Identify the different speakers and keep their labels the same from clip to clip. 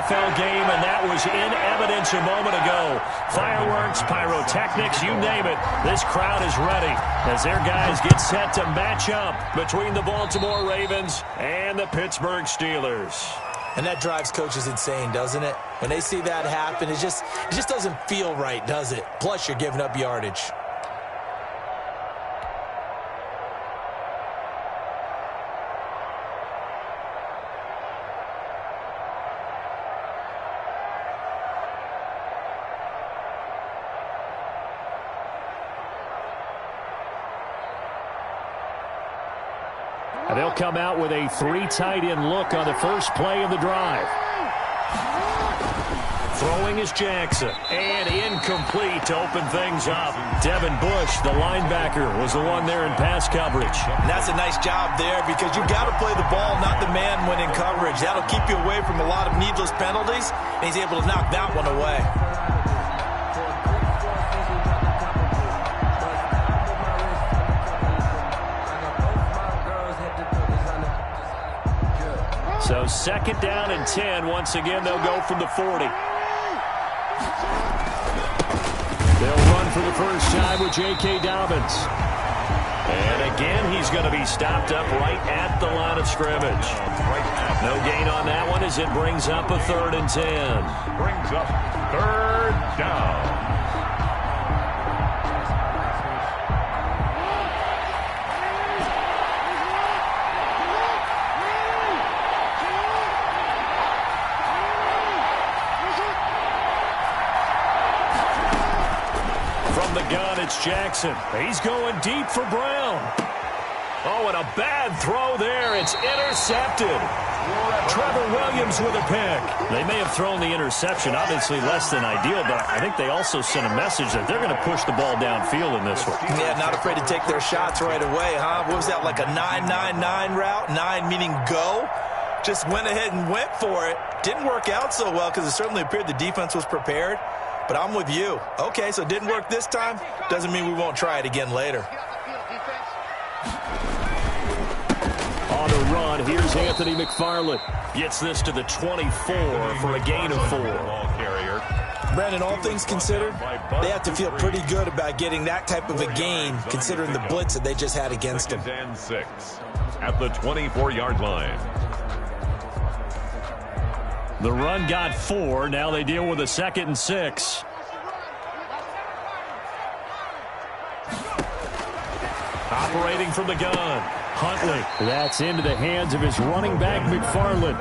Speaker 1: NFL game, and that was in evidence a moment ago. Fireworks, pyrotechnics, you name it. This crowd is ready as their guys get set to match up between the Baltimore Ravens and the Pittsburgh Steelers.
Speaker 2: And that drives coaches insane, doesn't it? When they see that happen, it just doesn't feel right, does it? Plus, you're giving up yardage.
Speaker 1: And they'll come out with a 3 tight end look on the first play of the drive. Throwing is Jackson, and incomplete to open things up. Devin Bush, the linebacker, was the one there in pass coverage.
Speaker 2: And that's a nice job there because you've got to play the ball, not the man when in coverage. That'll keep you away from a lot of needless penalties, and he's able to knock that one away.
Speaker 1: So second down and 10. Once again, they'll go from the 40. They'll run for the first time with J.K. Dobbins. And again, he's going to be stopped up right at the line of scrimmage. No gain on that one as it brings up a 3rd and 10.
Speaker 3: Brings up 3rd down.
Speaker 1: It's Jackson. He's going deep for Brown. Oh, and a bad throw there. It's intercepted. Trevor Williams with a pick. They may have thrown the interception, obviously less than ideal, but I think they also sent a message that they're going to push the ball downfield in this one.
Speaker 2: Yeah, not afraid to take their shots right away, huh? What was that, like a 9-9-9 route? 9 meaning go? Just went ahead and went for it. Didn't work out so well because it certainly appeared the defense was prepared. But I'm with you. Okay, so it didn't work this time. Doesn't mean we won't try it again later.
Speaker 1: On the run, here's Anthony McFarland. Gets this to the 24 for a gain of 4.
Speaker 2: Brandon, all things considered, they have to feel pretty good about getting that type of a gain, considering the blitz that they just had against them.
Speaker 3: 6 at the 24-yard line.
Speaker 1: The run got 4. Now they deal with a 2nd and 6. Operating from the gun. Huntley. That's into the hands of his running back, McFarland.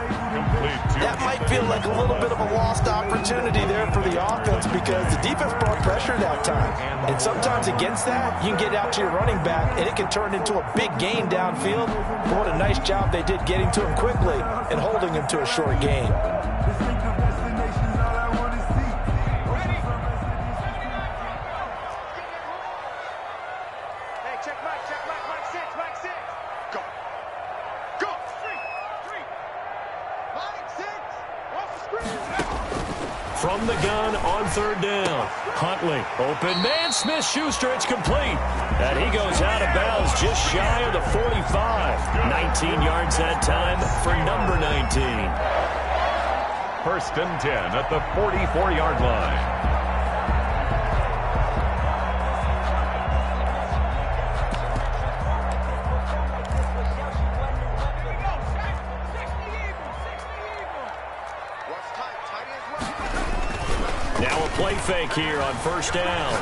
Speaker 2: That might feel like a little bit of a lost opportunity there for the offense because the defense brought pressure that time. And sometimes against that, you can get out to your running back, and it can turn into a big gain downfield. But what a nice job they did getting to him quickly and holding him to a short gain.
Speaker 1: From the gun on 3rd down. Huntley, open man, Smith-Schuster, it's complete. And he goes out of bounds just shy of the 45. 19 yards that time for number 19.
Speaker 3: 1st and 10 at the 44-yard line.
Speaker 1: Play fake here on 1st down.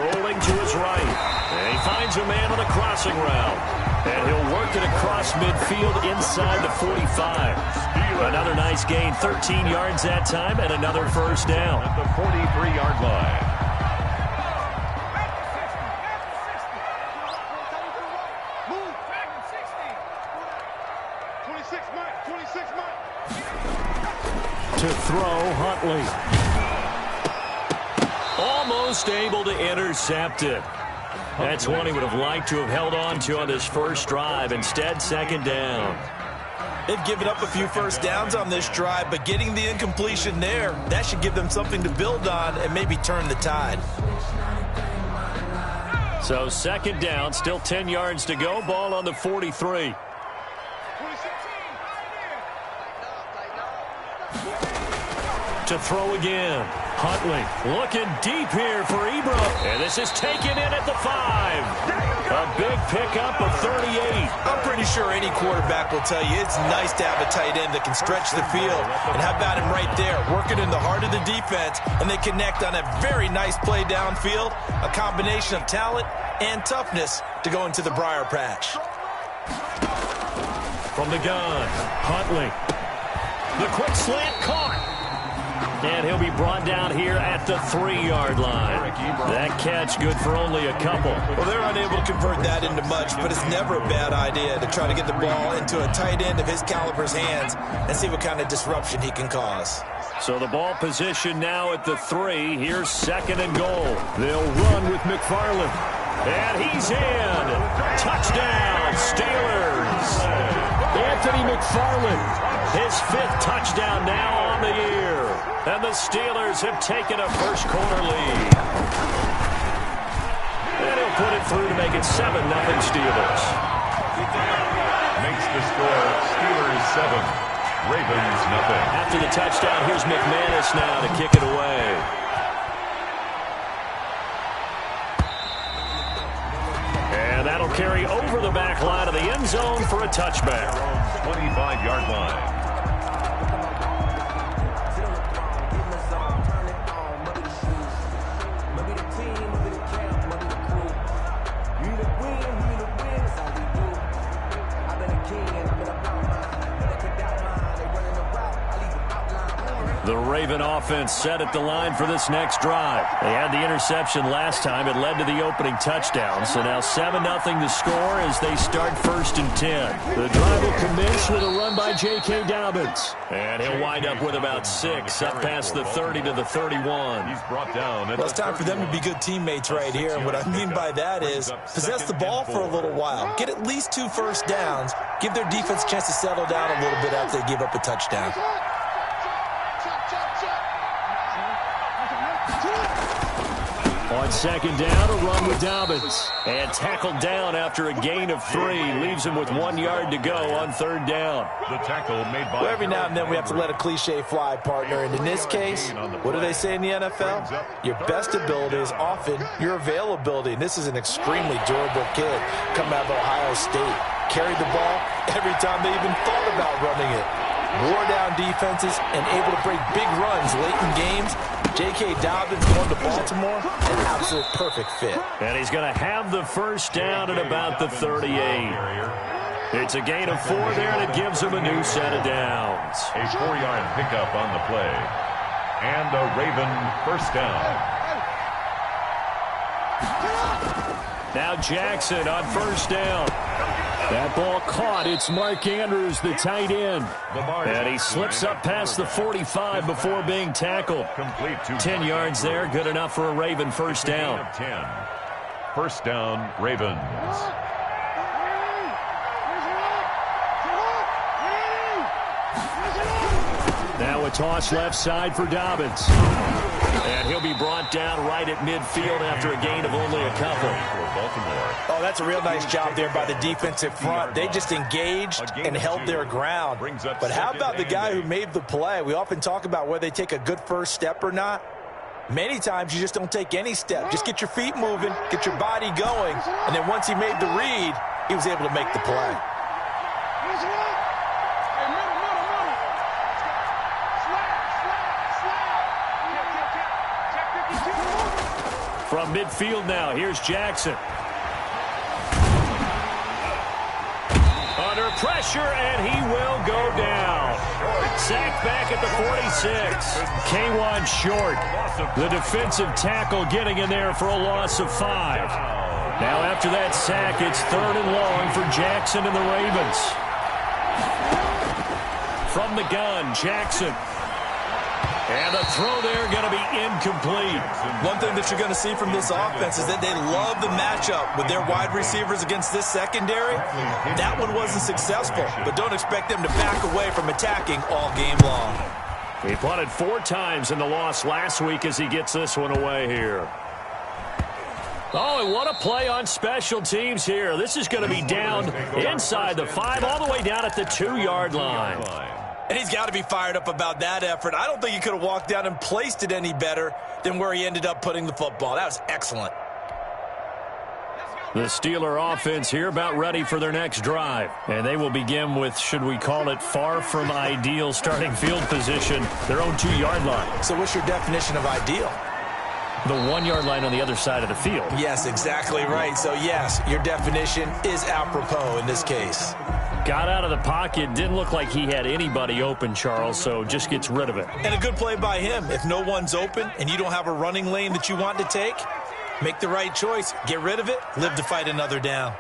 Speaker 1: Rolling to his right. And he finds a man on a crossing route. And he'll work it across midfield inside the 45. Another nice gain, 13 yards that time, and another 1st down.
Speaker 3: At the 43-yard line.
Speaker 1: To throw, Huntley. Almost able to intercept it. That's one he would have liked to have held on to on this first drive. Instead, 2nd down.
Speaker 2: They've given up a few 1st downs on this drive, but getting the incompletion there, that should give them something to build on and maybe turn the tide.
Speaker 1: So 2nd down, still 10 yards to go. Ball on the 43. to throw again. Huntley looking deep here for Ebro. And this is taken in at the 5. A big pickup of 38.
Speaker 2: I'm pretty sure any quarterback will tell you it's nice to have a tight end that can stretch the field. And how about him right there, working in the heart of the defense, and they connect on a very nice play downfield, a combination of talent and toughness to go into the briar patch.
Speaker 1: From the gun, Huntley. The quick slant caught. And he'll be brought down here at the 3-yard line. That catch good for only a couple.
Speaker 2: Well, they're unable to convert that into much, but it's never a bad idea to try to get the ball into a tight end of his caliber's hands and see what kind of disruption he can cause.
Speaker 1: So the ball position now at the 3. Here's 2nd and goal. They'll run with McFarland. And he's in. Touchdown, Steelers. Anthony McFarland. His 5th touchdown now on the year. And the Steelers have taken a first-quarter lead. And he'll put it through to make it 7-0 Steelers.
Speaker 3: Makes the score Steelers 7, Ravens nothing.
Speaker 1: After the touchdown, here's McManus now to kick it away. And that'll carry over the back line of the end zone for a touchback.
Speaker 3: 25-yard line.
Speaker 1: The Raven offense set at the line for this next drive. They had the interception last time. It led to the opening touchdown. So now 7-0 the score as they start 1st and 10. The drive will commence with a run by J.K. Dobbins. And he'll wind up with about 6 up past the 30 to the 31.
Speaker 3: He's brought down.
Speaker 2: Well, it's time for them to be good teammates right here. And what I mean by that is possess the ball for a little while. Get at least 2 first downs. Give their defense a chance to settle down a little bit after they give up a touchdown.
Speaker 1: On 2nd down, a run with Dobbins. And tackled down after a gain of 3. Leaves him with 1 yard to go on 3rd down.
Speaker 3: The tackle made by...
Speaker 2: Well, every now and then we have to let a cliche fly, partner. And in this case, what do they say in the NFL? Your best ability is often your availability. And this is an extremely durable kid coming out of Ohio State. Carried the ball every time they even thought about running it. Wore down defenses and able to break big runs late in games. J.K. Dobbins going to Baltimore, an absolute perfect fit.
Speaker 1: And he's going to have the first down at about the 38. It's a gain of 4 there, and it gives him a new set of downs.
Speaker 3: A 4-yard pickup on the play. And a Raven first down.
Speaker 1: Now Jackson on 1st down. That ball caught. It's Mark Andrews, the tight end. And he slips up past the 45 before being tackled. 10 yards there, good enough for a Raven first down.
Speaker 3: 10. First down, Ravens.
Speaker 1: Now a toss left side for Dobbins. And he'll be brought down right at midfield after a gain of only a couple.
Speaker 2: Oh, that's a real nice job there by the defensive front. They just engaged and held their ground. But how about the guy who made the play? We often talk about whether they take a good first step or not. Many times you just don't take any step. Just get your feet moving, get your body going, and then once he made the read, he was able to make the play.
Speaker 1: From midfield now, here's Jackson. Under pressure, and he will go down. Sacked back at the 46. K'Wan Short, the defensive tackle, getting in there for a loss of 5. Now after that sack, it's 3rd and long for Jackson and the Ravens. From the gun, Jackson. And the throw there going to be incomplete.
Speaker 2: One thing that you're going to see from this offense is that they love the matchup with their wide receivers against this secondary. That one wasn't successful, but don't expect them to back away from attacking all game long.
Speaker 1: He punted 4 times in the loss last week as he gets this one away here. Oh, and what a play on special teams here. This is going to be down inside the 5, all the way down at the 2-yard line.
Speaker 2: And he's got to be fired up about that effort. I don't think he could have walked down and placed it any better than where he ended up putting the football. That was excellent.
Speaker 1: The Steeler offense here about ready for their next drive. And they will begin with, should we call it, far from ideal starting field position, their own 2-yard line.
Speaker 2: So what's your definition of ideal?
Speaker 1: The 1-yard line on the other side of the field.
Speaker 2: Yes, exactly right. So, yes, your definition is apropos in this case.
Speaker 1: Got out of the pocket, didn't look like he had anybody open, Charles, so just gets rid of it.
Speaker 2: And a good play by him. If no one's open and you don't have a running lane that you want to take, make the right choice. Get rid of it. Live to fight another down.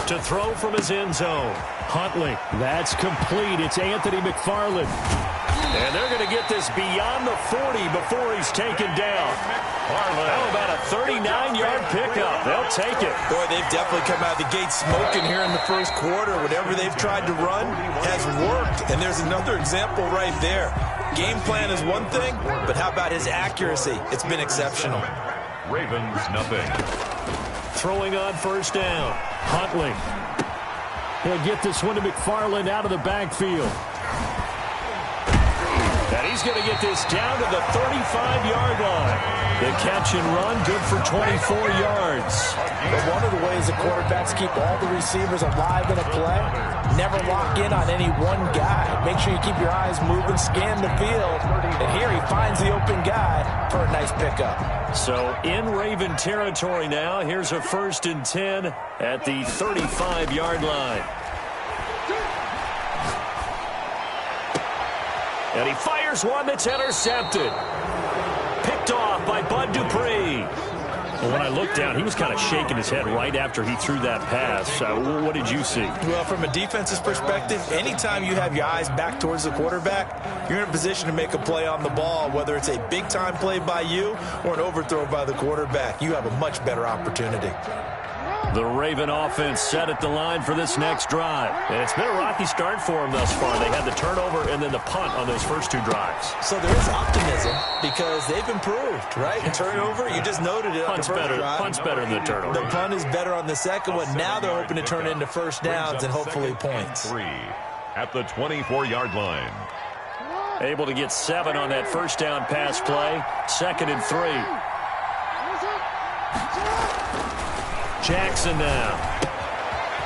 Speaker 1: To throw from his end zone. Huntley. That's complete. It's Anthony McFarland. And they're going to get this beyond the 40 before he's taken down. How about a 39-yard pickup? They'll take it.
Speaker 2: Boy, they've definitely come out of the gate smoking here in the first quarter. Whatever they've tried to run has worked. And there's another example right there. Game plan is one thing, but how about his accuracy? It's been exceptional.
Speaker 3: Ravens, nothing.
Speaker 1: Throwing on first down. Huntley. He'll get this one to McFarland out of the backfield. And he's going to get this down to the 35-yard line. The catch and run, good for 24 yards.
Speaker 2: But one of the ways the quarterbacks keep all the receivers alive in a play, never lock in on any one guy. Make sure you keep your eyes moving, scan the field. And here he finds the open guy for a nice pickup.
Speaker 1: So in Raven territory now, here's a 1st and 10 at the 35-yard line. And he fires one that's intercepted. Picked off by Bud Dupree. Well, when I looked down, he was kind of shaking his head right after he threw that pass. What did you see?
Speaker 2: Well, from a defense's perspective, anytime you have your eyes back towards the quarterback, you're in a position to make a play on the ball, whether it's a big-time play by you or an overthrow by the quarterback. You have a much better opportunity.
Speaker 1: The Raven offense set at the line for this next drive. And it's been a rocky start for them thus far. They had the turnover and then the punt on those first 2 drives.
Speaker 2: So there is optimism because they've improved, right? Turnover, you just noted it.
Speaker 1: Punt's better than the turnover.
Speaker 2: The punt is better on the second one. Now they're hoping to turn it into first downs and hopefully points.
Speaker 3: 3 at the 24-yard line.
Speaker 1: Able to get 7 on that first down pass play. 2nd and 3. Jackson now.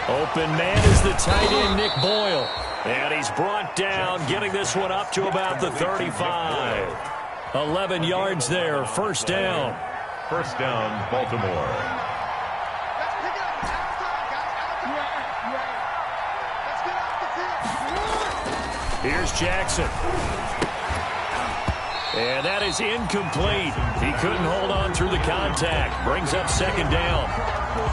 Speaker 1: Open man is the tight end, Nick Boyle. And he's brought down, getting this one up to about the 35. 11 yards there, first down.
Speaker 3: First down, Baltimore.
Speaker 1: Here's Jackson. And that is incomplete. He couldn't hold on through the contact. Brings up 2nd down.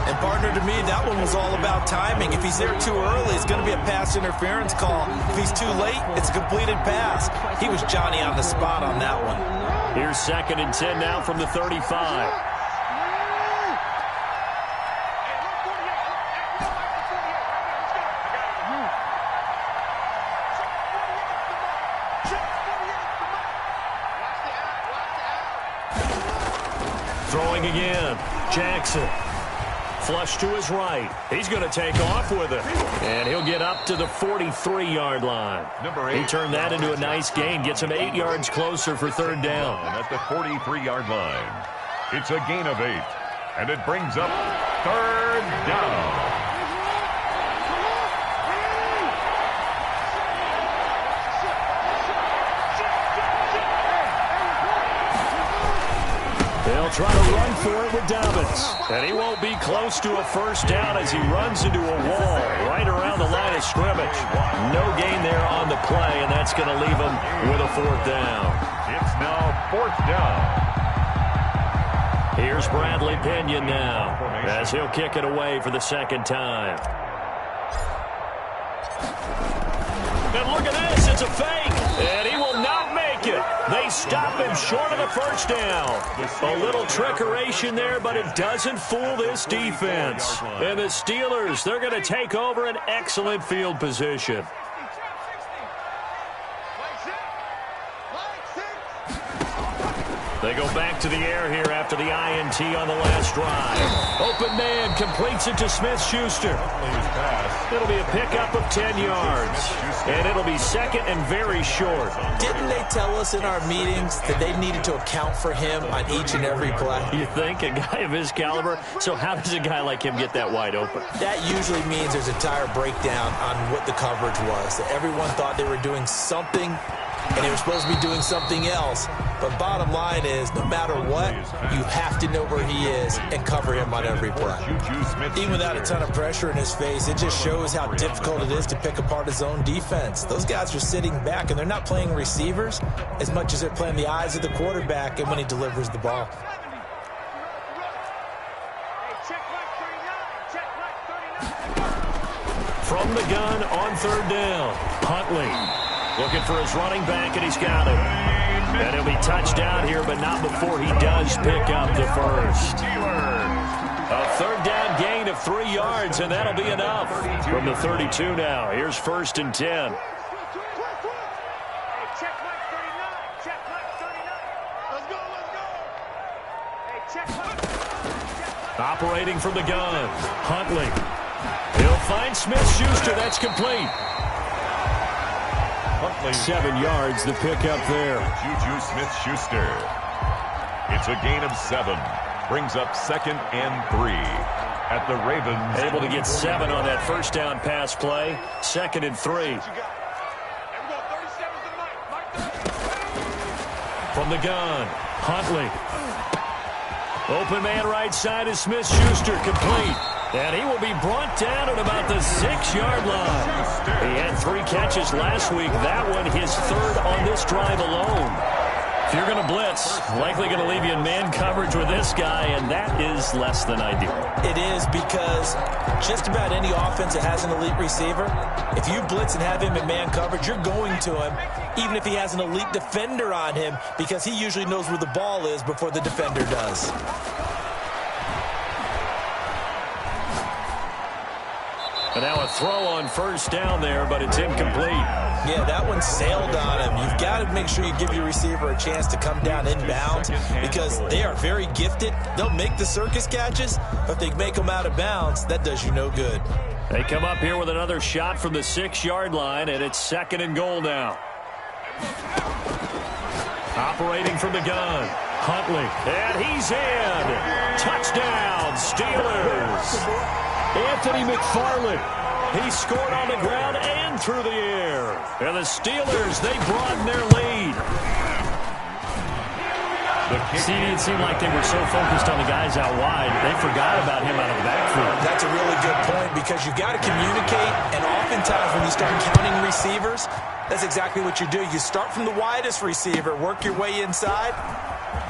Speaker 2: And, partner, to me, that one was all about timing. If he's there too early, it's going to be a pass interference call. If he's too late, it's a completed pass. He was Johnny on the spot on that one.
Speaker 1: Here's 2nd and 10 now from the 35. Throwing again. Jackson. Flush to his right. He's going to take off with it. And he'll get up to the 43-yard line. He turned that into a nice gain. Gets him 8 yards closer for 3rd down.
Speaker 3: At the 43-yard line. It's a gain of 8. And it brings up 3rd down.
Speaker 1: They'll try to run for it with Dobbins. And he won't be close to a first down as he runs into a wall right around the line of scrimmage. No gain there on the play, and that's going to leave him with a 4th down.
Speaker 3: It's now 4th down.
Speaker 1: Here's Bradley Pinion now as he'll kick it away for the 2nd time. And look at this, it's a fake, and he will not make it. They stop him short of the first down. A little trickeration there, but it doesn't fool this defense. And the Steelers, they're going to take over an excellent field position. They go back to the air here after the INT on the last drive. Open man completes it to Smith-Schuster. It'll be a pickup of 10 yards. And it'll be second and very short.
Speaker 2: Didn't they tell us in our meetings that they needed to account for him on each and every play?
Speaker 1: You think? A guy of his caliber? So how does a guy like him get that wide open?
Speaker 2: That usually means there's a tire breakdown on what the coverage was. That everyone thought they were doing something, and they were supposed to be doing something else. But bottom line is, no matter what, you have to know where he is and cover him on every play. Even without a ton of pressure in his face, it just shows how difficult it is to pick apart his own defense. Those guys are sitting back, and they're not playing receivers as much as they're playing the eyes of the quarterback and when he delivers the ball.
Speaker 1: From the gun on third down, Huntley looking for his running back, and he's got it. And he'll be touchdown here, but not before he does pick up the first. A third down gain of 3 yards, and that'll be enough. From the 32 now, here's 1st and 10. Operating from the gun, Huntley. He'll find Smith-Schuster. That's complete. 7 yards, the pickup there.
Speaker 3: Juju Smith-Schuster. It's a gain of 7. Brings up 2nd and 3 at the Ravens.
Speaker 1: Able to get 7 on that first down pass play. 2nd and 3. From the gun, Huntley. Open man right side is Smith-Schuster, complete. And he will be brought down at about the 6-yard line. He had 3 catches last week. That one his 3rd on this drive alone. If you're going to blitz, likely going to leave you in man coverage with this guy, and that is less than ideal.
Speaker 2: It is, because just about any offense that has an elite receiver, if you blitz and have him in man coverage, you're going to him, even if he has an elite defender on him, because he usually knows where the ball is before the defender does.
Speaker 1: And now a throw on first down there, but it's incomplete.
Speaker 2: Yeah, that one sailed on him. You've got to make sure you give your receiver a chance to come down inbounds, because they are very gifted. They'll make the circus catches, but if they make them out of bounds, that does you no good.
Speaker 1: They come up here with another shot from the 6-yard line, and it's 2nd and goal now. Operating from the gun, Huntley, and he's in. Touchdown, Steelers. Anthony McFarland, he scored on the ground and through the air. And the Steelers, they broaden their lead. See, it seemed like they were so focused on the guys out wide, they forgot about him out of the backfield.
Speaker 2: That's a really good point, because you've got to communicate, and oftentimes when you start counting receivers, that's exactly what you do. You start from the widest receiver, work your way inside.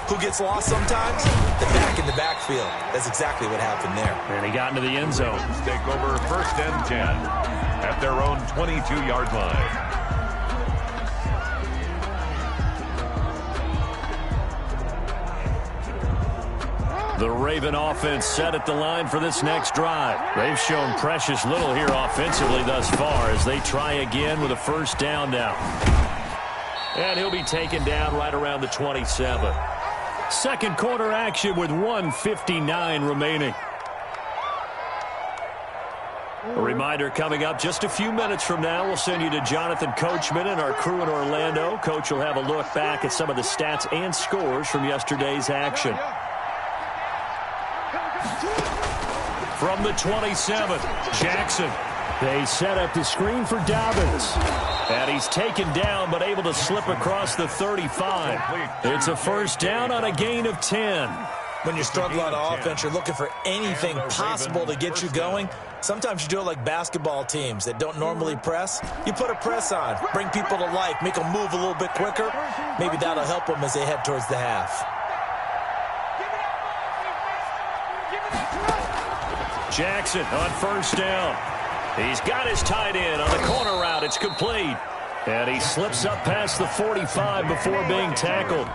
Speaker 2: Who gets lost sometimes? The back in the backfield. That's exactly what happened there.
Speaker 1: And he got into the end zone.
Speaker 3: Take over 1st and 10 at their own 22-yard line.
Speaker 1: The Raven offense set at the line for this next drive. They've shown precious little here offensively thus far as they try again with a first down now. And he'll be taken down right around the 27. Second quarter action with 1:59 remaining. A reminder coming up just a few minutes from now, we'll send you to Jonathan Coachman and our crew in Orlando. Coach will have a look back at some of the stats and scores from yesterday's action. From the 27, Jackson. They set up the screen for Dobbins. And he's taken down, but able to slip across the 35. It's a first down on a gain of 10.
Speaker 2: When you're struggling on offense, you're looking for anything possible to get you going. Sometimes you do it like basketball teams that don't normally press. You put a press on, bring people to life, make them move a little bit quicker. Maybe that'll help them as they head towards the half.
Speaker 1: Jackson on first down. He's got his tight end on the corner route. It's complete. And he slips up past the 45 before being tackled.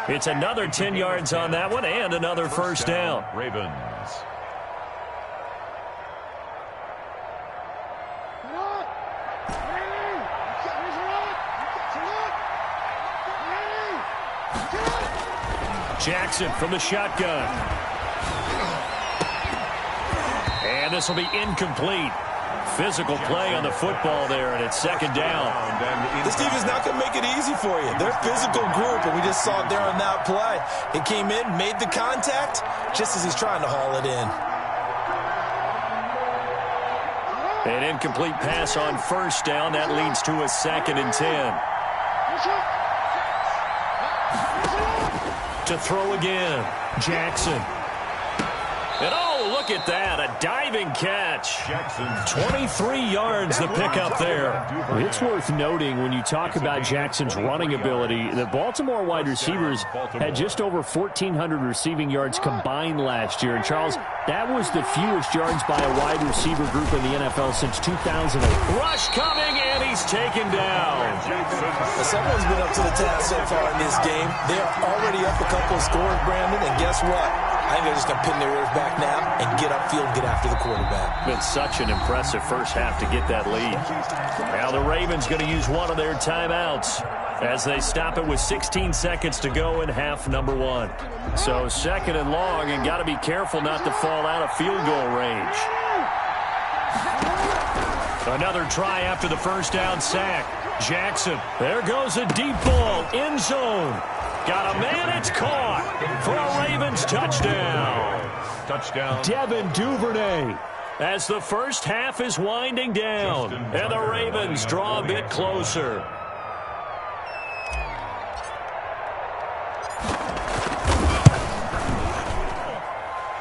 Speaker 1: It's another 10 yards on that one and another first down.
Speaker 3: Ravens.
Speaker 1: Jackson from the shotgun. And this will be incomplete. Physical play on the football there, and it's second down.
Speaker 2: This defense is not going to make it easy for you. They're a physical group, and we just saw it there on that play. It came in, made the contact, just as he's trying to haul it in.
Speaker 1: An incomplete pass on first down. That leads to a 2nd and 10. To throw again, Jackson. And oh, look at that, a diving catch. 23 yards the pickup there.
Speaker 4: It's worth noting when you talk about Jackson's running ability, the Baltimore wide receivers had just over 1,400 receiving yards combined last year. And Charles, that was the fewest yards by a wide receiver group in the NFL since 2008.
Speaker 1: Rush coming, and he's taken down.
Speaker 2: Someone's been up to the task so far in this game. They are already up a couple of scores, Brandon, and guess what? I think they're just going to pin their ears back now and get upfield and get after the quarterback.
Speaker 1: Been such an impressive first half to get that lead. Now the Ravens going to use one of their timeouts as they stop it with 16 seconds to go in half number 1. So 2nd and long, and got to be careful not to fall out of field goal range. Another try after the first down sack. Jackson, there goes a deep ball, end zone. Got a man, it's caught for a Ravens touchdown.
Speaker 3: Touchdown.
Speaker 1: Devin Duvernay as the first half is winding down. And the Ravens draw a bit closer.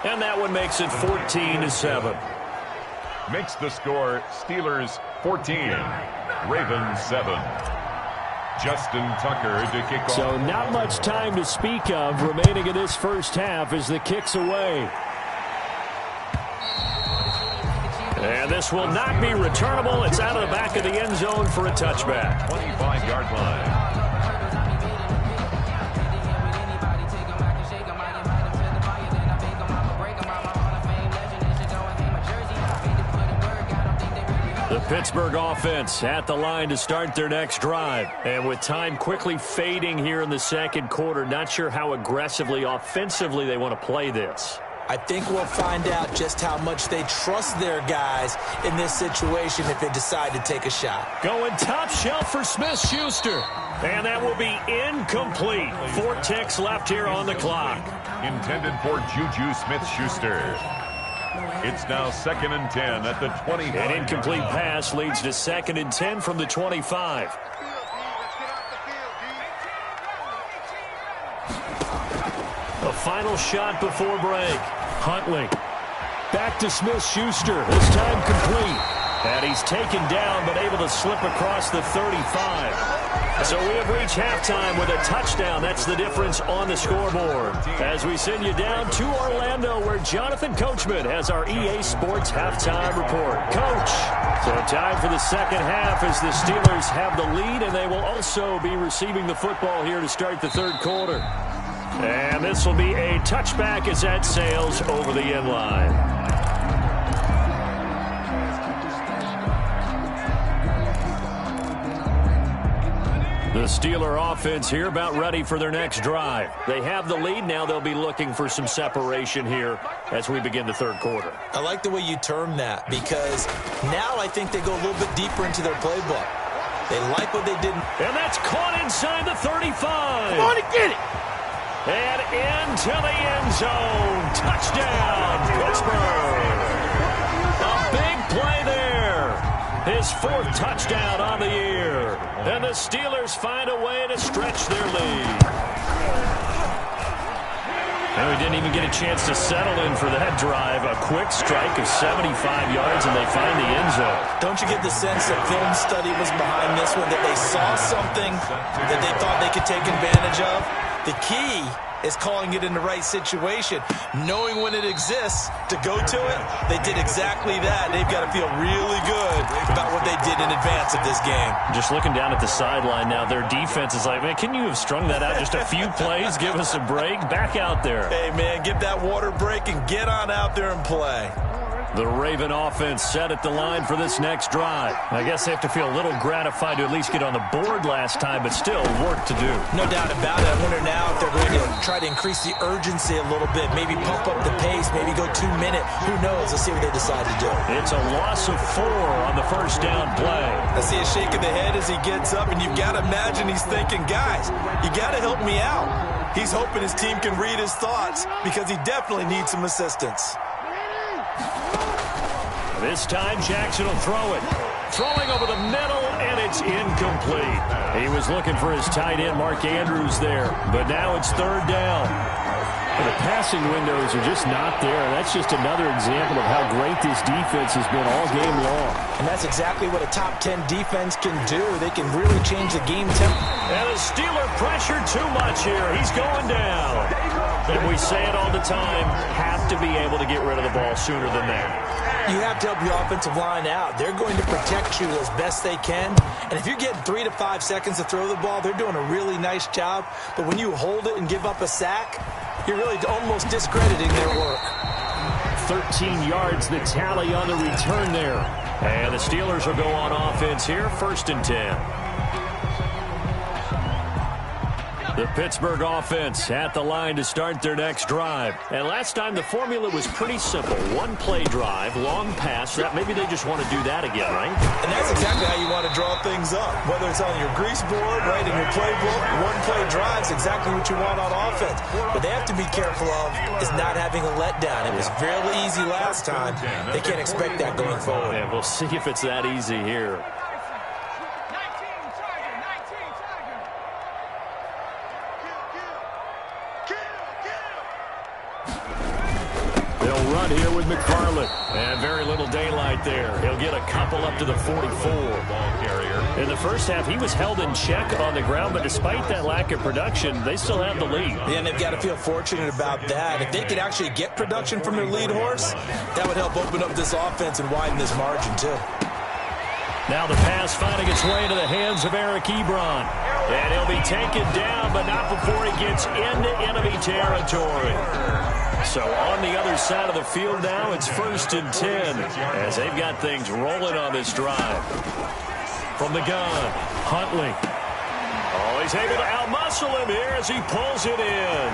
Speaker 1: And that one makes it 14-7.
Speaker 3: Makes the score Steelers 14, Ravens 7. Justin Tucker to kick off.
Speaker 4: So not much time to speak of remaining in this first half as the kick's away.
Speaker 1: And this will not be returnable. It's out of the back of the end zone for a touchback.
Speaker 3: 25-yard line.
Speaker 1: The Pittsburgh offense at the line to start their next drive. And with time quickly fading here in the second quarter, not sure how aggressively, offensively they want to play this.
Speaker 2: I think we'll find out just how much they trust their guys in this situation if they decide to take a shot.
Speaker 1: Going top shelf for Smith-Schuster. And that will be incomplete. 4 ticks left here on the clock.
Speaker 3: Intended for Juju Smith-Schuster. It's now 2nd and 10 at the 25.
Speaker 1: An incomplete pass leads to 2nd and 10 from the 25. A final shot before break. Huntley. Back to Smith-Schuster. This time complete. And he's taken down but able to slip across the 35. So we have reached halftime with a touchdown. That's the difference on the scoreboard. As we send you down to Orlando, where Jonathan Coachman has our EA Sports halftime report. Coach, so time for the second half as the Steelers have the lead, and they will also be receiving the football here to start the third quarter. And this will be a touchback as that sails over the end line. The Steeler offense here about ready for their next drive. They have the lead. Now they'll be looking for some separation here as we begin the third quarter.
Speaker 2: I like the way you term that because now I think they go a little bit deeper into their playbook. They like what they did.
Speaker 1: And that's caught inside the 35.
Speaker 2: Come on and get it.
Speaker 1: And into the end zone. Touchdown, Pittsburgh. A big play there. His 4th touchdown on the year. And the Steelers find a way to stretch their lead. And we didn't even get a chance to settle in for that drive. A quick strike of 75 yards, and they find the end zone.
Speaker 2: Don't you get the sense that film study was behind this one, that they saw something that they thought they could take advantage of? The key is calling it in the right situation, knowing when it exists to go to it. They did exactly that. They've got to feel really good about what they did in advance of this game.
Speaker 1: Just looking down at the sideline now, their defense is like, man, can you have strung that out just a few plays? Give us a break. Back out there.
Speaker 2: Hey, man, get that water break and get on out there and play.
Speaker 1: The Raven offense set at the line for this next drive. I guess they have to feel a little gratified to at least get on the board last time, but still work to do.
Speaker 2: No doubt about it. I wonder now if they're going to try to increase the urgency a little bit, maybe pump up the pace, maybe go 2 minute. Who knows? Let's see what they decide to do.
Speaker 1: It's a loss of 4 on the first down play.
Speaker 2: I see a shake of the head as he gets up, and you've got to imagine he's thinking, guys, you got to help me out. He's hoping his team can read his thoughts because he definitely needs some assistance.
Speaker 1: This time, Jackson will throw it. Throwing over the middle, and it's incomplete. He was looking for his tight end, Mark Andrews, there. But now it's 3rd down.
Speaker 4: And the passing windows are just not there. That's just another example of how great this defense has been all game long.
Speaker 2: And that's exactly what a top 10 defense can do. They can really change the game tempo.
Speaker 1: And the Steeler pressure too much here. He's going down. And we say it all the time, have to be able to get rid of the ball sooner than that.
Speaker 2: You have to help your offensive line out. They're going to protect you as best they can. And if you're getting 3 to 5 seconds to throw the ball, they're doing a really nice job. But when you hold it and give up a sack, you're really almost discrediting their work.
Speaker 4: 13 yards, the tally on the return there.
Speaker 1: And the Steelers will go on offense here, 1st and 10. The Pittsburgh offense at the line to start their next drive. And last time the formula was pretty simple. 1-play drive, long pass. Maybe they just want to do that again, right?
Speaker 2: And that's exactly how you want to draw things up. Whether it's on your grease board, right, in your playbook, 1-play drive is exactly what you want on offense. What they have to be careful of is not having a letdown. It was fairly easy last time. They can't expect that going forward.
Speaker 1: Yeah, we'll see if it's that easy here. Here with McFarland. And very little daylight there. He'll get a couple up to the 44. Ball carrier. In the first half, he was held in check on the ground, but despite that lack of production, they still have the lead.
Speaker 2: Yeah, and they've got to feel fortunate about that. If they could actually get production from their lead horse, that would help open up this offense and widen this margin, too.
Speaker 1: Now the pass finding its way into the hands of Eric Ebron. And he'll be taken down, but not before he gets into enemy territory. So on the other side of the field now, it's 1st and 10 as they've got things rolling on this drive. From the gun, Huntley. Oh, he's able to outmuscle him here as he pulls it in.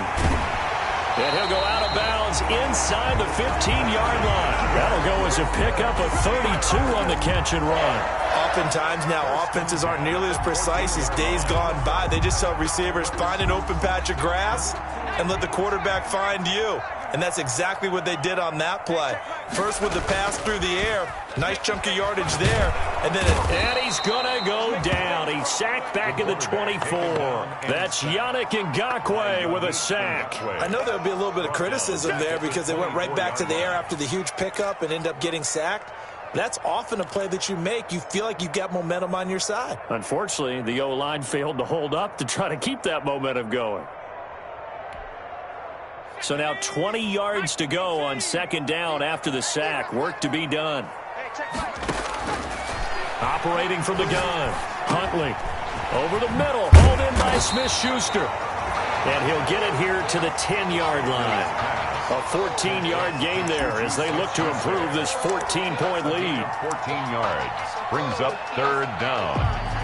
Speaker 1: And he'll go out of bounds inside the 15-yard line. That'll go as a pickup of 32 on the catch and run.
Speaker 2: Oftentimes now, offenses aren't nearly as precise as days gone by. They just tell receivers, find an open patch of grass and let the quarterback find you. And that's exactly what they did on that play. First with the pass through the air. Nice chunk of yardage there.
Speaker 1: And he's going to go down. He's sacked back at the 24. That's Yannick Ngakoue with a sack.
Speaker 2: I know there'll be a little bit of criticism there because they went right back to the air after the huge pickup and end up getting sacked. That's often a play that you make. You feel like you've got momentum on your side.
Speaker 4: Unfortunately, the O-line failed to hold up to try to keep that momentum going.
Speaker 1: So now 20 yards to go on 2nd down after the sack. Work to be done. Operating from the gun. Huntley over the middle. Hauled in by Smith-Schuster. And he'll get it here to the 10-yard line. A 14-yard gain there as they look to improve this 14-point lead.
Speaker 3: 14 yards. Brings up 3rd down.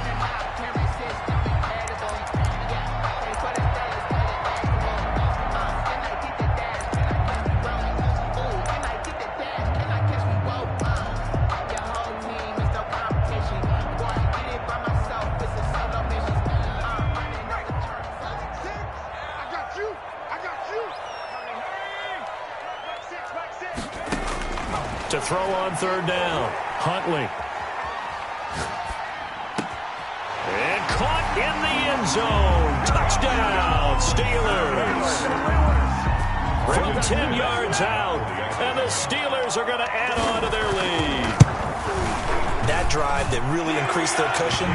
Speaker 1: To throw on 3rd down. Huntley. And caught in the end zone. Touchdown, Steelers. From 10 yards out. And the Steelers are going to add on to their lead.
Speaker 2: That drive that really increased their cushion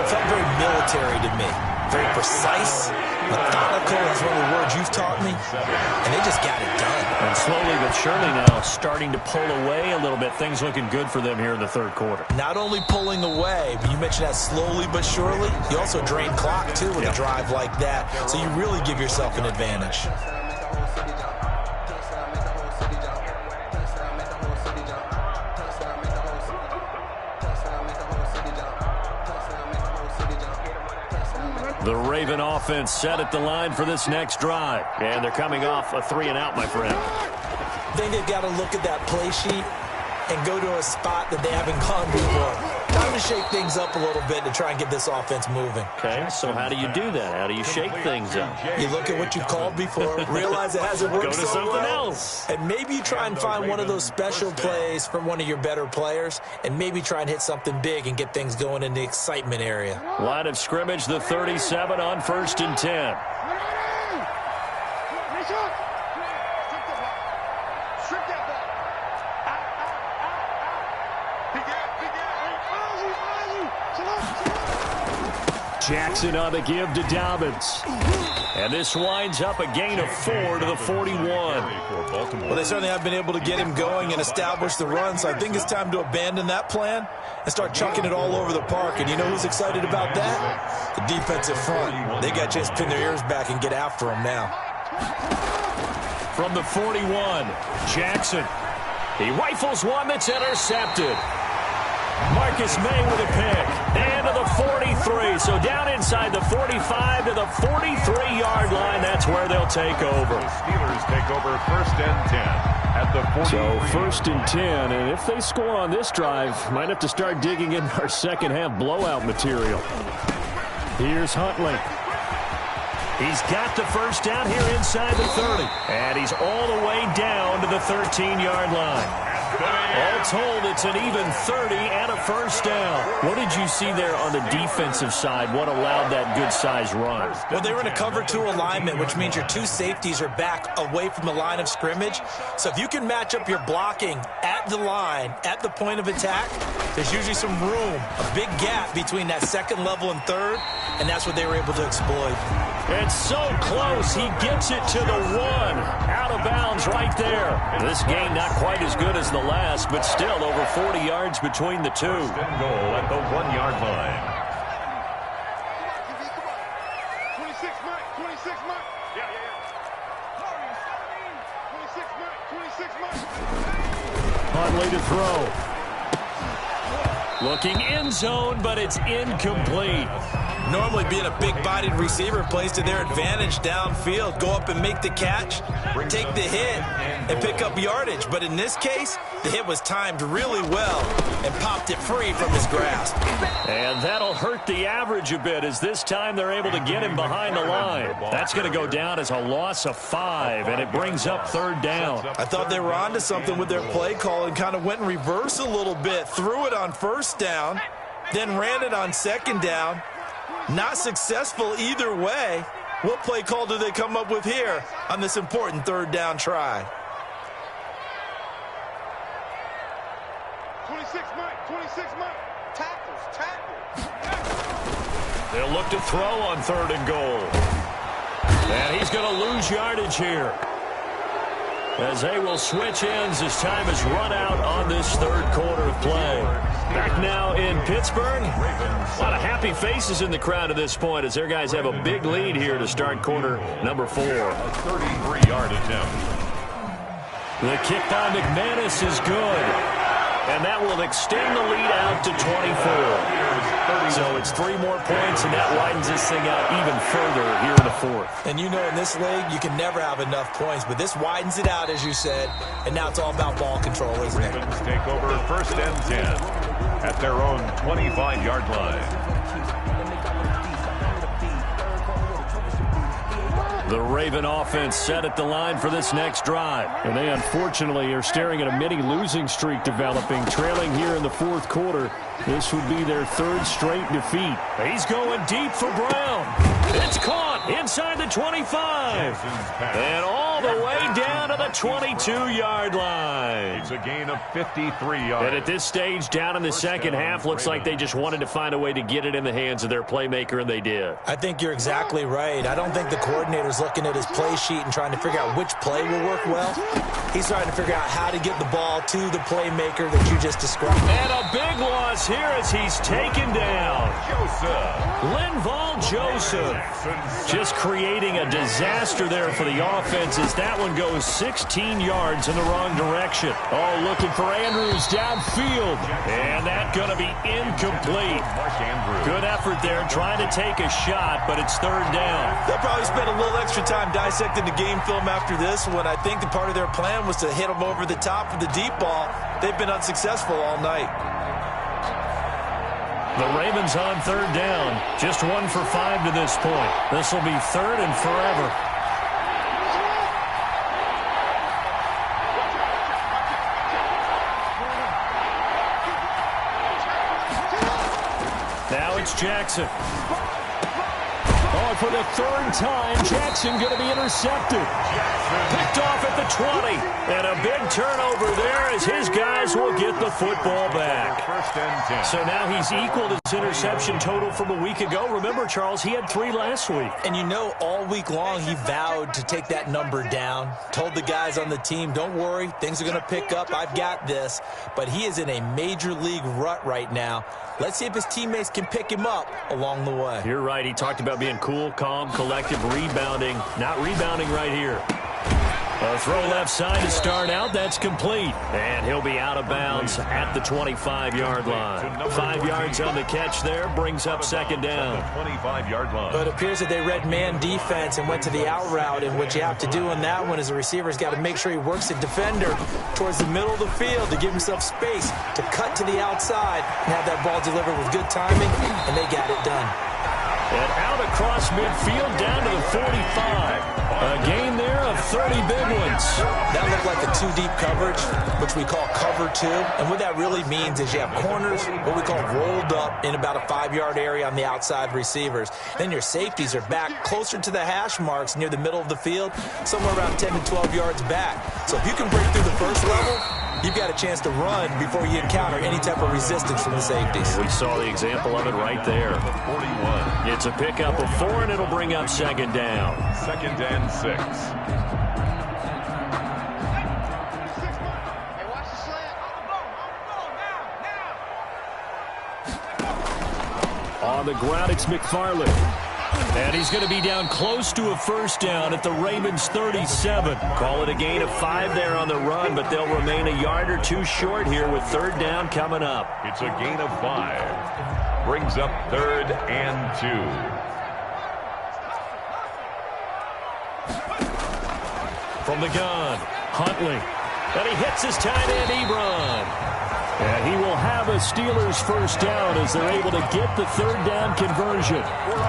Speaker 2: felt very military to me. Very precise, methodical, that's one of the words you've taught me. And they just got it done.
Speaker 1: And slowly but surely now starting to pull away a little bit. Things looking good for them here in the 3rd quarter.
Speaker 2: Not only pulling away, but you mentioned that slowly but surely. You also drain clock, too, with a drive like that. So you really give yourself an advantage.
Speaker 1: The Raven offense set at the line for this next drive. And they're coming off a 3-and-out, my friend.
Speaker 2: I think they've got to look at that play sheet and go to a spot that they haven't gone before. Time to shake things up a little bit to try and get this offense moving.
Speaker 4: Okay, so how do you do that? How do you shake things up?
Speaker 2: You look at what you called before, realize it hasn't worked
Speaker 4: Go to
Speaker 2: so
Speaker 4: something
Speaker 2: well,
Speaker 4: else.
Speaker 2: and maybe you try and find one of those special plays from one of your better players, and maybe try and hit something big and get things going in the excitement area.
Speaker 1: Line of scrimmage, the 37 on 1st and 10. Jackson on the give to Dobbins. And this winds up a gain of 4 to the 41.
Speaker 2: Well, they certainly have been able to get him going and establish the run, so I think it's time to abandon that plan and start chucking it all over the park. And you know who's excited about that? The defensive front. They got a chance to pin their ears back and get after him now.
Speaker 1: From the 41, Jackson. He rifles one that's intercepted. Marcus May with a pick. And to the 43. So down inside the 45 to the 43-yard line. That's where they'll take over.
Speaker 3: The Steelers take over 1st and 10 at the 40.
Speaker 4: So 1st and 10, and if they score on this drive, might have to start digging in our second-half blowout material. Here's Huntley.
Speaker 1: He's got the first down here inside the 30. And he's all the way down to the 13-yard line. All told, it's an even 30 and a first down. What did you see there on the defensive side? What allowed that good-sized run?
Speaker 2: Well, they were in a cover 2 alignment, which means your 2 safeties are back away from the line of scrimmage. So if you can match up your blocking at the line, at the point of attack, there's usually some room, a big gap between that second level and third, and that's what they were able to exploit.
Speaker 1: It's so close. He gets it to the 1. Out of bounds right there. This game not quite as good as the last, but still over 40 yards between the two.
Speaker 3: First and goal at the 1-yard line.
Speaker 5: 26 Mike, 26 Mike. Yeah. 26 Mike.
Speaker 1: Huntley to throw. Looking end zone, but it's incomplete.
Speaker 2: Normally being a big-bodied receiver plays to their advantage downfield. Go up and make the catch, take the hit, and pick up yardage. But in this case, the hit was timed really well and popped it free from his grasp.
Speaker 1: And that'll hurt the average a bit as this time they're able to get him behind the line. That's going to go down as a loss of 5, and it brings up 3rd down.
Speaker 2: I thought they were onto something with their play call and kind of went in reverse a little bit. Threw it on 1st down, then ran it on 2nd down. Not successful either way. What play call do they come up with here on this important 3rd down try?
Speaker 5: 26 Mike. Tackles.
Speaker 1: They'll look to throw on 3rd and goal. And he's going to lose yardage here, as they will switch ends as time is run out on this 3rd quarter of play. Back now in Pittsburgh. A lot of happy faces in the crowd at this point as their guys have a big lead here to start quarter number 4.
Speaker 3: A 33-yard attempt.
Speaker 1: The kick by McManus is good. And that will extend the lead out to 24. So it's 3 more points, and that widens this thing out even further here in the 4th.
Speaker 2: And you know in this league, you can never have enough points, but this widens it out, as you said, and now it's all about ball control, isn't it?
Speaker 3: Ravens take over 1st and 10 at their own 25-yard line.
Speaker 1: The Raven offense set at the line for this next drive.
Speaker 4: And they unfortunately are staring at a mini losing streak developing, trailing here in the 4th quarter. This would be their 3rd straight defeat.
Speaker 1: He's going deep for Brown. It's caught inside the 25. And all the way down to the 22-yard line.
Speaker 3: It's a gain of 53 yards.
Speaker 1: And at this stage, down in the second half, looks like they just wanted to find a way to get it in the hands of their playmaker, and they did.
Speaker 2: I think you're exactly right. I don't think the coordinator's looking at his play sheet and trying to figure out which play will work well. He's trying to figure out how to get the ball to the playmaker that you just described.
Speaker 1: And a big loss here as he's taken down.
Speaker 3: Joseph.
Speaker 1: Linval Joseph. just creating a disaster there for the offense as that one goes 16 yards in the wrong direction.
Speaker 4: Oh, looking for Andrews downfield.
Speaker 1: And that's going to be incomplete. Good effort there trying to take a shot, but it's third down.
Speaker 2: They'll probably spend a little extra time dissecting the game film after this one. I think the part of their plan was to hit them over the top with the deep ball. They've been unsuccessful all night.
Speaker 1: The Ravens on third down. Just 1 for 5 to this point. This will be third and forever. Now it's Jackson.
Speaker 4: Oh, for the third time, Jackson going to be intercepted.
Speaker 1: Picked off at the 20. And a big turnover there as his guys will get the football back. So now he's equaled his interception total from a week ago. Remember, Charles, he had 3 last week.
Speaker 2: And you know, all week long he vowed to take that number down. Told the guys on the team, don't worry, things are going to pick up. I've got this. But he is in a major league rut right now. Let's see if his teammates can pick him up along the way.
Speaker 1: You're right. He talked about being cool, calm, collective, rebounding. Not rebounding right here. A throw left side to start out. That's complete. And he'll be out of bounds at the 25-yard line. 5 yards on the catch there. Brings up second down.
Speaker 3: 25-yard line.
Speaker 2: But it appears that they read man defense and went to the out route. And what you have to do on that one is the receiver's got to make sure he works the defender towards the middle of the field to give himself space to cut to the outside and have that ball delivered with good timing. And they got it done.
Speaker 1: And out across midfield down to the 45. A gain there of 30 big ones.
Speaker 2: That looked like a 2-deep coverage, which we call cover 2. And what that really means is you have corners, what we call rolled up in about a 5-yard area on the outside receivers. Then your safeties are back closer to the hash marks near the middle of the field, somewhere around 10 to 12 yards back. So if you can break through the first level, you've got a chance to run before you encounter any type of resistance from the safeties.
Speaker 1: We saw the example of it right there.
Speaker 3: 41.
Speaker 1: It's a pickup of 4, and it'll bring up second down.
Speaker 3: Second and 6.
Speaker 5: Hey, watch the slant.
Speaker 4: On the ground, it's McFarland.
Speaker 1: And he's going to be down close to a first down at the Ravens 37. Call it a gain of 5 there on the run, but they'll remain a yard or 2 short here with third down coming up.
Speaker 3: It's a gain of 5. Brings up third and 2.
Speaker 1: From the gun, Huntley. And he hits his tight end, Ebron.
Speaker 4: And he will have a Steelers first down as they're able to get the third down conversion.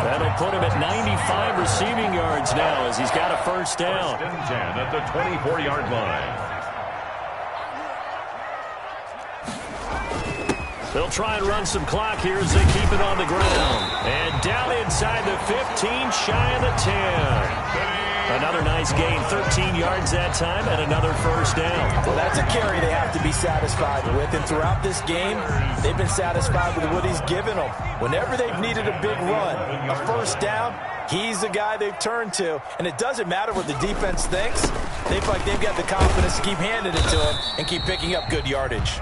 Speaker 1: That'll put him at 95 receiving yards now as he's got a first down.
Speaker 3: First and 10 at the 24-yard line.
Speaker 1: They'll try and run some clock here as they keep it on the ground. And down inside the 15, shy of the 10. Another nice gain, 13 yards that time, and another first down.
Speaker 2: Well, that's a carry they have to be satisfied with. And throughout this game, they've been satisfied with what he's given them. Whenever they've needed a big run, a first down, he's the guy they've turned to. And it doesn't matter what the defense thinks. They feel like they've got the confidence to keep handing it to him and keep picking up good yardage.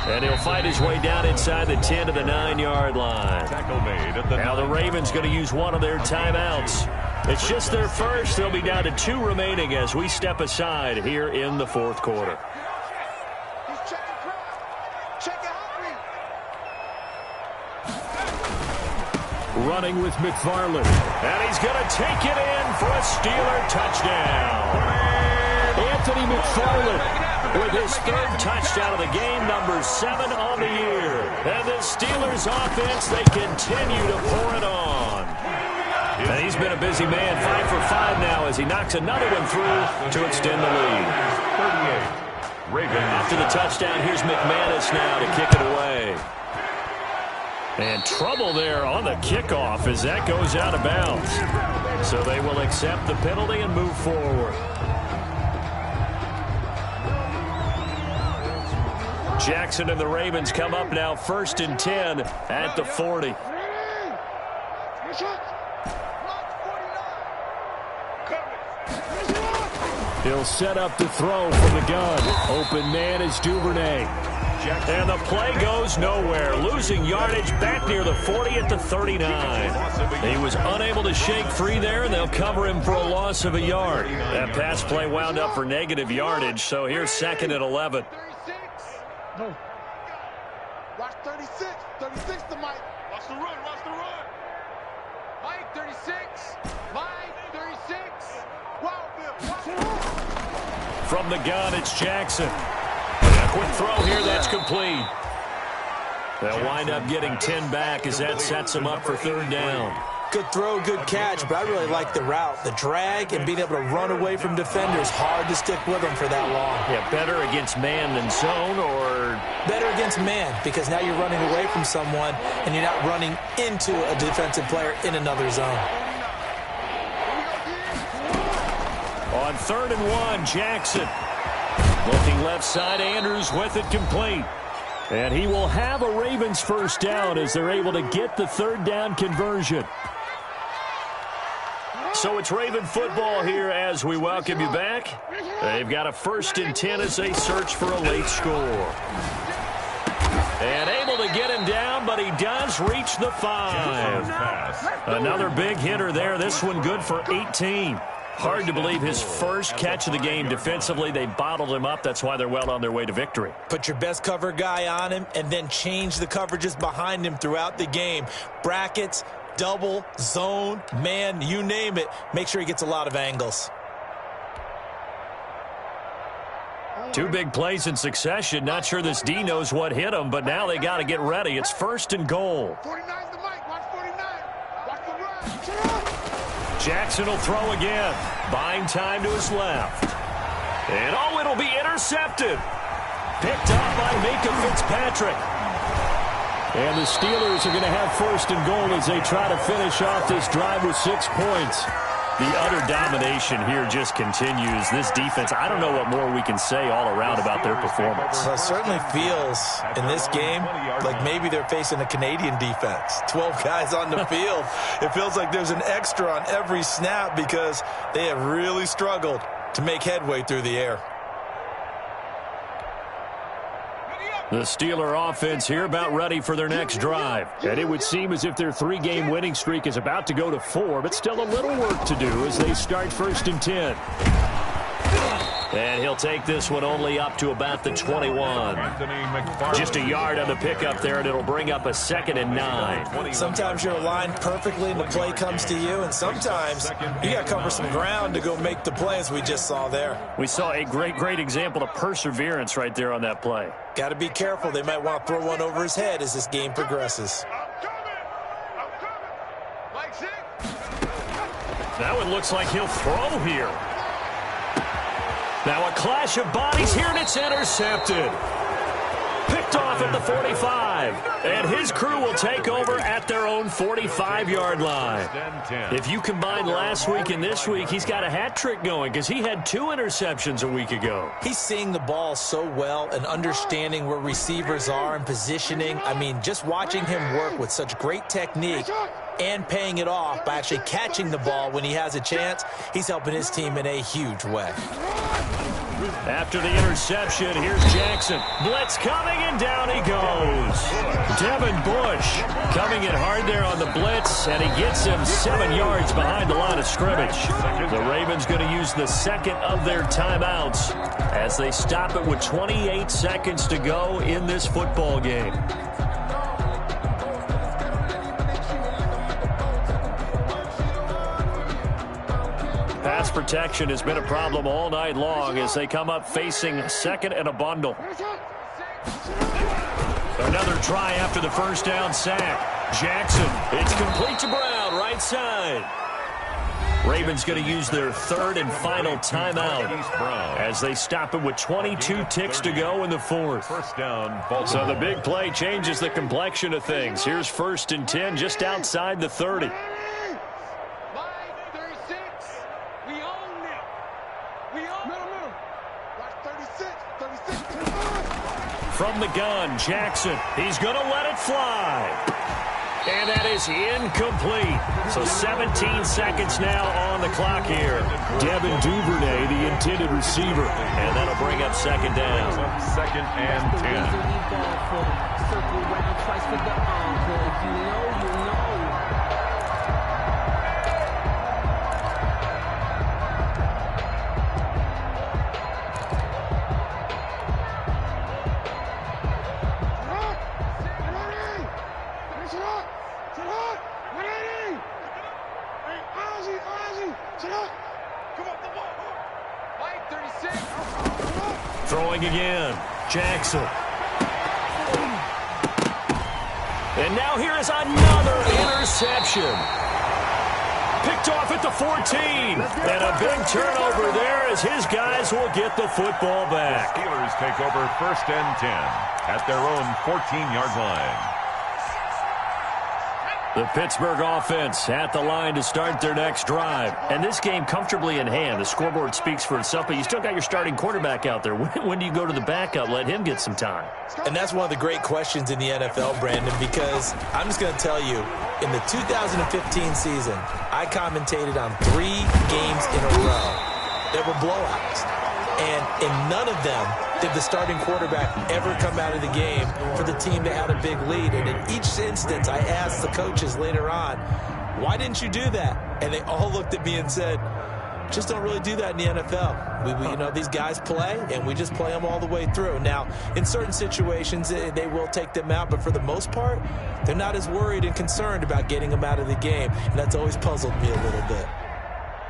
Speaker 1: And he'll fight his way down inside the 10 to the 9-yard line.
Speaker 3: Tackle made at the
Speaker 1: Now the Ravens going to use one of their timeouts. It's just their first. They'll be down to 2 remaining as we step aside here in the fourth quarter.
Speaker 5: He's checking crowd. Check it out.
Speaker 4: Running with McFarland.
Speaker 1: And he's going to take it in for a Steeler touchdown.
Speaker 4: Anthony McFarland
Speaker 1: with his third touchdown of the game, number 7 on the year. And the Steelers offense, they continue to pour it on. And he's been a busy man, 5 for 5 now as he knocks another one through to extend the lead.
Speaker 3: 38. Ravens.
Speaker 1: After the touchdown, here's McManus now to kick it away. And trouble there on the kickoff as that goes out of bounds. So they will accept the penalty and move forward. Jackson and the Ravens come up now 1st and 10 at the 40.
Speaker 4: He'll set up to throw from the gun. Open man is Duvernay.
Speaker 1: And the play goes nowhere. Losing yardage back near the 40 at the 39. He was unable to shake free there, and they'll cover him for a loss of a yard. That pass play wound up for negative yardage, so here's 2nd and 11.
Speaker 5: No. Watch 36. 36 to Mike. Watch the run. Watch the run. Mike, 36. Mike, 36. Wow, Bill. Watch the run.
Speaker 1: From the gun, it's Jackson. A quick throw here, that's complete. They'll wind up getting 10 back as that sets them up for 3rd down.
Speaker 2: Good throw, good catch, but I really like the route. The drag and being able to run away from defenders, hard to stick with them for that long.
Speaker 1: Yeah, better against man than zone, or?
Speaker 2: Better against man, because now you're running away from someone and you're not running into a defensive player in another zone.
Speaker 1: On 3rd and 1, Jackson. Looking left side, Andrews with it complete. And he will have a Ravens 1st down as they're able to get the 3rd down conversion. So it's Raven football here as we welcome you back. They've got a 1st and 10 as they search for a late score. And able to get him down, but he does reach the 5. Another big hitter there. This one good for 18. Hard to believe his first catch of the game defensively. They bottled him up. That's why they're well on their way to victory.
Speaker 2: Put your best cover guy on him and then change the coverages behind him throughout the game. Brackets, double, zone, man, you name it. Make sure he gets a lot of angles.
Speaker 1: 2 big plays in succession. Not sure this D knows what hit him, but now they got to get ready. It's 1st and goal.
Speaker 5: 49 to Mike. Watch 49. Watch the run.
Speaker 1: Jackson will throw again. Buying time to his left. And oh, it'll be intercepted. Picked up by Mika Fitzpatrick. And the Steelers are going to have 1st and goal as they try to finish off this drive with 6 points. The utter domination here just continues. This defense, I don't know what more we can say all around about their performance.
Speaker 2: Well, it certainly feels in this game like maybe they're facing a Canadian defense. 12 guys on the field. It feels like there's an extra on every snap because they have really struggled to make headway through the air.
Speaker 1: The Steeler offense here about ready for their next drive. And it would seem as if their 3-game winning streak is about to go to 4, but still a little work to do as they start 1st and 10. And he'll take this one only up to about the 21. Just a yard on the pickup there, and it'll bring up a 2nd and 9.
Speaker 2: Sometimes you're aligned perfectly and the play comes to you, and sometimes you got to cover some ground to go make the play, as we just saw there.
Speaker 1: We saw a great example of perseverance right there on that play.
Speaker 2: Got to be careful. They might want to throw one over his head as this game progresses.
Speaker 5: I'm coming. Mike 6.
Speaker 1: That one looks like he'll throw here. Now a clash of bodies here, and it's intercepted. Picked off at the 45. And his crew will take over at their own 45-yard line. If you combine last week and this week, he's got a hat trick going because he had 2 interceptions a week ago.
Speaker 2: He's seeing the ball so well and understanding where receivers are and positioning. I mean, just watching him work with such great technique and paying it off by actually catching the ball when he has a chance, he's helping his team in a huge way.
Speaker 1: After the interception, here's Jackson. Blitz coming, and down he goes. Devin Bush coming in hard there on the blitz, and he gets him 7 yards behind the line of scrimmage. The Ravens going to use the 2nd of their timeouts as they stop it with 28 seconds to go in this football game. Pass protection has been a problem all night long as they come up facing 2nd and a bundle. Another try after the 1st down sack. Jackson, it's complete to Brown, right side. Ravens going to use their 3rd and final timeout as they stop it with 22 ticks to go in the 4th. So the big play changes the complexion of things. Here's 1st and 10 just outside the 30. From the gun, Jackson. He's going to let it fly. And that is incomplete. So 17 seconds now on the clock here.
Speaker 4: Devin Duvernay, the intended receiver.
Speaker 1: And that'll bring up second down.
Speaker 3: Second and 10.
Speaker 6: Circle round twice for the encore. You know.
Speaker 1: Throwing again. Jackson. And now here is another interception. Picked off at the 14. And a big turnover there as his guys will get the football back.
Speaker 3: The Steelers take over first and 10 at their own 14-yard line.
Speaker 1: The Pittsburgh offense at the line to start their next drive.
Speaker 4: And this game comfortably in hand. The scoreboard speaks for itself, but you still got your starting quarterback out there. When do you go to the backup? Let him get some time.
Speaker 2: And that's one of the great questions in the NFL, Brandon, because I'm just going to tell you, in the 2015 season, I commentated on 3 games in a row that were blowouts. And in none of them did the starting quarterback ever come out of the game for the team that had a big lead. And in each instance, I asked the coaches later on, why didn't you do that? And they all looked at me and said, just don't really do that in the NFL. You know, these guys play, and we just play them all the way through. Now, in certain situations, they will take them out, but for the most part, they're not as worried and concerned about getting them out of the game. And that's always puzzled me a little bit.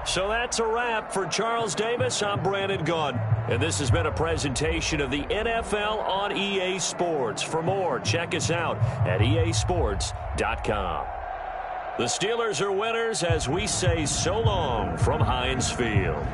Speaker 1: So that's a wrap for Charles Davis. I'm Brandon Gunn. And this has been a presentation of the NFL on EA Sports. For more, check us out at easports.com. The Steelers are winners as we say so long from Heinz Field.